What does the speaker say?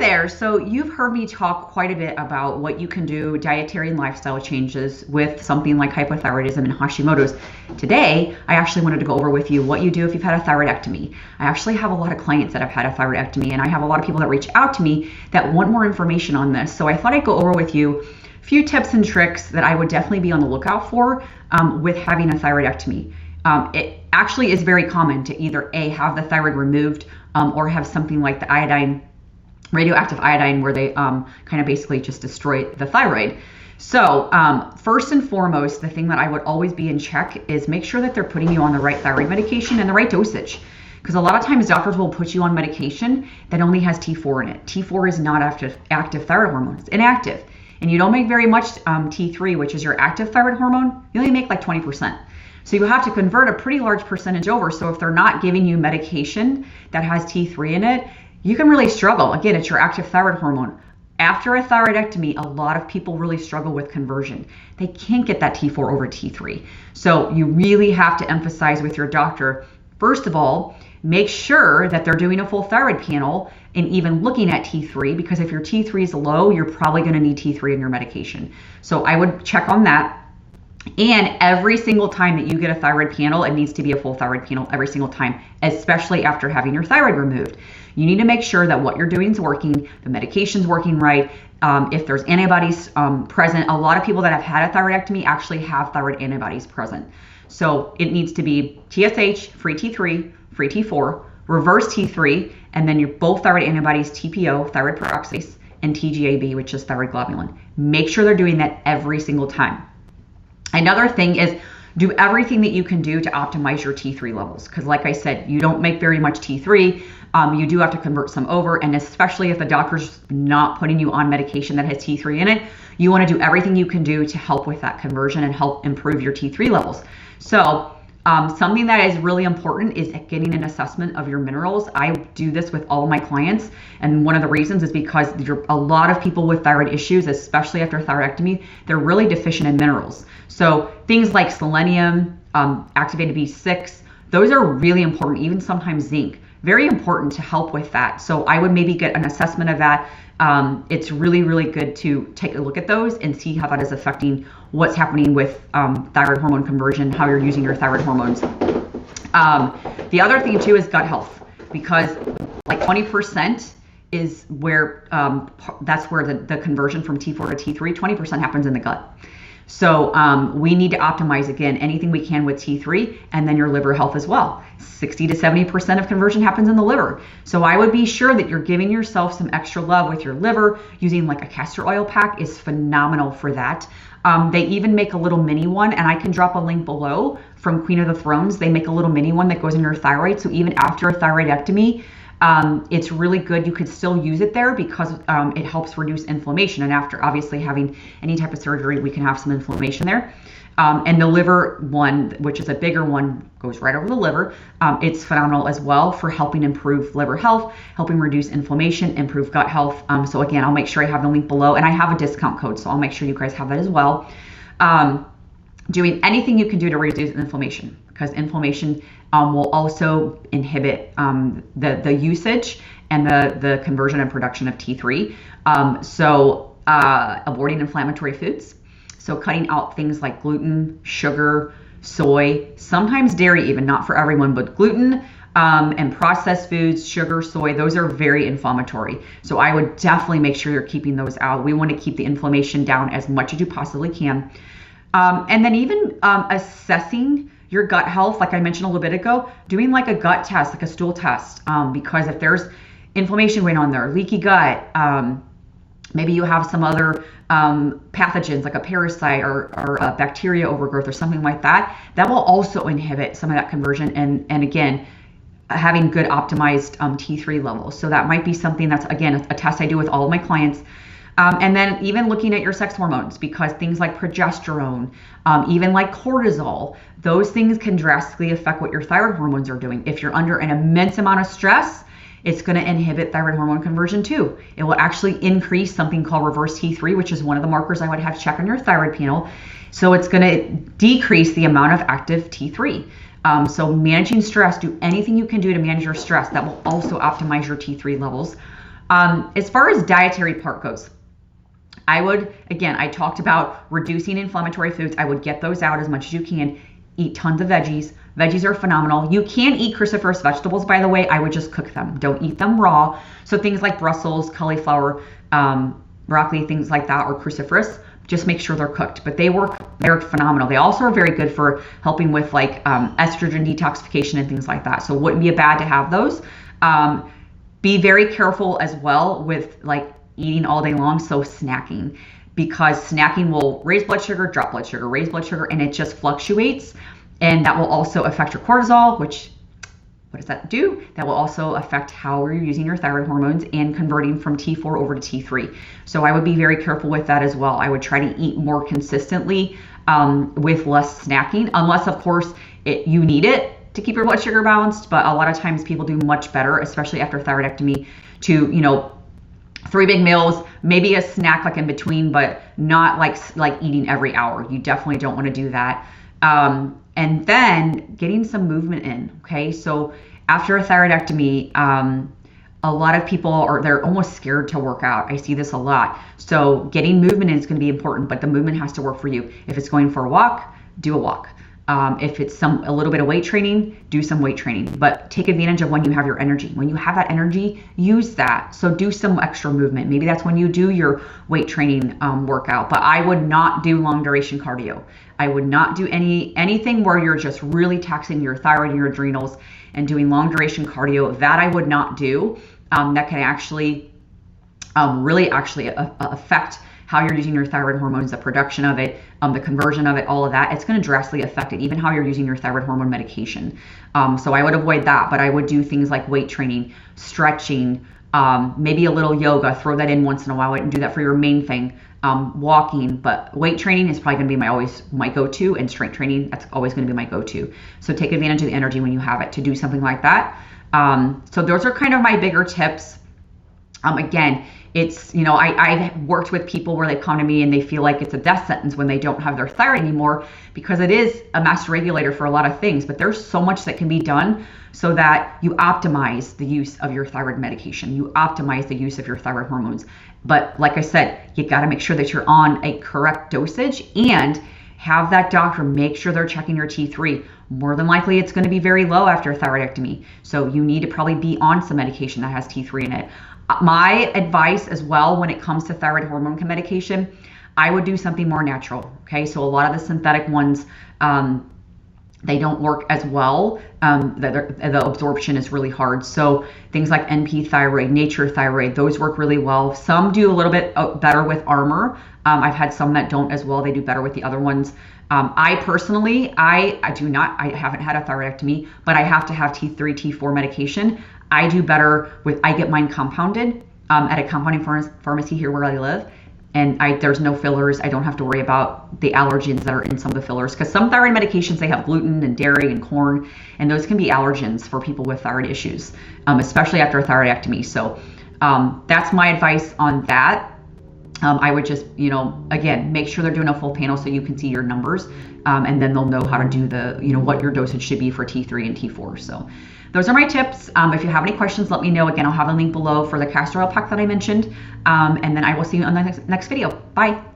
there. So you've heard me talk quite a bit about what you can do, dietary and lifestyle changes with something like hypothyroidism and Hashimoto's. Today, I actually wanted to go over with you what you do if you've had a thyroidectomy. I actually have a lot of clients that have had a thyroidectomy, and I have a lot of people that reach out to me that want more information on this. So I thought I'd go over with you a few tips and tricks that I would definitely be on the lookout for with having a thyroidectomy. It actually is very common to either A, have the thyroid removed or have something like the radioactive iodine, where they kind of basically just destroy the thyroid. So first and foremost, the thing that I would always be in check is make sure that they're putting you on the right thyroid medication and the right dosage. Because a lot of times doctors will put you on medication that only has T4 in it. T4 is not active thyroid hormone, it's inactive. And you don't make very much T3, which is your active thyroid hormone, you only make like 20%. So you have to convert a pretty large percentage over. So if they're not giving you medication that has T3 in it, you can really struggle. Again, it's your active thyroid hormone. After a thyroidectomy, a lot of people really struggle with conversion. They can't get that T4 over T3. So you really have to emphasize with your doctor, first of all, make sure that they're doing a full thyroid panel and even looking at T3, because if your T3 is low, you're probably going to need T3 in your medication. So I would check on that. And every single time that you get a thyroid panel, it needs to be a full thyroid panel every single time, especially after having your thyroid removed. You need to make sure that what you're doing is working, the medication's working right. If there's antibodies present, a lot of people that have had a thyroidectomy actually have thyroid antibodies present. So it needs to be TSH, free T3, free T4, reverse T3, and then your both thyroid antibodies, TPO, thyroid peroxidase, and TGAB, which is thyroid globulin. Make sure they're doing that every single time. Another thing is do everything that you can do to optimize your T3 levels. Because like I said, you don't make very much T3. You do have to convert some over. And especially if the doctor's not putting you on medication that has T3 in it, you want to do everything you can do to help with that conversion and help improve your T3 levels. So something that is really important is getting an assessment of your minerals. I do this with all of my clients, and one of the reasons is because a lot of people with thyroid issues, especially after thyroidectomy, they're really deficient in minerals. So things like selenium, activated B6, those are really important, even sometimes zinc. Very important to help with that. So I would maybe get an assessment of that. It's really, really good to take a look at those and see how that is affecting what's happening with thyroid hormone conversion, how you're using your thyroid hormones. The other thing too is gut health, because like 20% is where, that's where the conversion from T4 to T3, 20% happens in the gut. So we need to optimize, again, anything we can with T3, and then your liver health as well. 60 to 70% of conversion happens in the liver. So I would be sure that you're giving yourself some extra love with your liver. Using like a castor oil pack is phenomenal for that. They even make a little mini one, and I can drop a link below from Queen of the Thrones. They make a little mini one that goes in your thyroid. So even after a thyroidectomy, it's really good. You could still use it there because it helps reduce inflammation. And after obviously having any type of surgery, we can have some inflammation there. And the liver one, which is a bigger one, goes right over the liver. It's phenomenal as well for helping improve liver health, helping reduce inflammation, improve gut health. So again, I'll make sure I have the link below, and I have a discount code, so I'll make sure you guys have that as well. Doing anything you can do to reduce inflammation, because inflammation will also inhibit the usage and the conversion and production of T3. So avoiding inflammatory foods. So cutting out things like gluten, sugar, soy, sometimes dairy even, not for everyone, but gluten and processed foods, sugar, soy, those are very inflammatory. So I would definitely make sure you're keeping those out. We want to keep the inflammation down as much as you possibly can. And then even assessing your gut health, like I mentioned a little bit ago, doing like a gut test, like a stool test, because if there's inflammation going on there, leaky gut, maybe you have some other pathogens like a parasite or a bacteria overgrowth or something like that, that will also inhibit some of that conversion. And again, having good optimized T3 levels. So that might be something that's, again, a test I do with all of my clients. And then even looking at your sex hormones, because things like progesterone, even like cortisol, those things can drastically affect what your thyroid hormones are doing. If you're under an immense amount of stress, it's going to inhibit thyroid hormone conversion too. It will actually increase something called reverse T3, which is one of the markers I would have to check on your thyroid panel. So it's going to decrease the amount of active T3. So managing stress, do anything you can do to manage your stress. That will also optimize your T3 levels. As far as dietary part goes, I would, again, I talked about reducing inflammatory foods. I would get those out as much as you can. Eat tons of veggies. Veggies are phenomenal. You can eat cruciferous vegetables, by the way. I would just cook them. Don't eat them raw. So things like Brussels, cauliflower, broccoli, things like that, or cruciferous, just make sure they're cooked. But they're phenomenal. They also are very good for helping with like estrogen detoxification and things like that. So it wouldn't be bad to have those. Be very careful as well with like eating all day long, so snacking, because snacking will raise blood sugar, drop blood sugar, raise blood sugar, and it just fluctuates. And that will also affect your cortisol, which, what does that do? That will also affect how you're using your thyroid hormones and converting from T4 over to T3. So I would be very careful with that as well. I would try to eat more consistently with less snacking, unless of course you need it to keep your blood sugar balanced. But a lot of times people do much better, especially after thyroidectomy, to, 3 big meals, maybe a snack like in between, but not like eating every hour. You definitely don't want to do that. And then getting some movement in. Okay, so after a thyroidectomy, a lot of people they're almost scared to work out. I see this a lot. So getting movement in is going to be important, but the movement has to work for you. If it's going for a walk, do a walk. If it's a little bit of weight training, do some weight training, but take advantage of when you have your energy. When you have that energy, use that. So do some extra movement. Maybe that's when you do your weight training workout, but I would not do long duration cardio. I would not do anything where you're just really taxing your thyroid and your adrenals and doing long duration cardio. That I would not do. That can actually really affect how you're using your thyroid hormones, the production of it, the conversion of it, all of that. It's going to drastically affect it, even how you're using your thyroid hormone medication. So I would avoid that, but I would do things like weight training, stretching, maybe a little yoga, throw that in once in a while. I wouldn't do that for your main thing. Walking, but weight training is probably going to be my go-to, and strength training, that's always going to be my go-to. So take advantage of the energy when you have it to do something like that. So those are kind of my bigger tips. Again, it's, I've worked with people where they come to me and they feel like it's a death sentence when they don't have their thyroid anymore, because it is a master regulator for a lot of things, but there's so much that can be done so that you optimize the use of your thyroid medication, you optimize the use of your thyroid hormones. But like I said, you got to make sure that you're on a correct dosage and have that doctor make sure they're checking your T3. More than likely, it's going to be very low after a thyroidectomy. So you need to probably be on some medication that has T3 in it. My advice as well when it comes to thyroid hormone medication, I would do something more natural. Okay, so a lot of the synthetic ones, they don't work as well. The absorption is really hard. So things like NP thyroid, nature thyroid, those work really well. Some do a little bit better with Armour. I've had some that don't as well. They do better with the other ones. I personally, I haven't had a thyroidectomy, but I have to have T3, T4 medication. I do better I get mine compounded at a compounding pharmacy here where I live. And there's no fillers. I don't have to worry about the allergens that are in some of the fillers, because some thyroid medications, they have gluten and dairy and corn, and those can be allergens for people with thyroid issues, especially after a thyroidectomy. So that's my advice on that. I would just, again, make sure they're doing a full panel so you can see your numbers, and then they'll know how to do what your dosage should be for T3 and T4. So those are my tips. If you have any questions, let me know. Again, I'll have a link below for the castor oil pack that I mentioned, and then I will see you on the next video. Bye.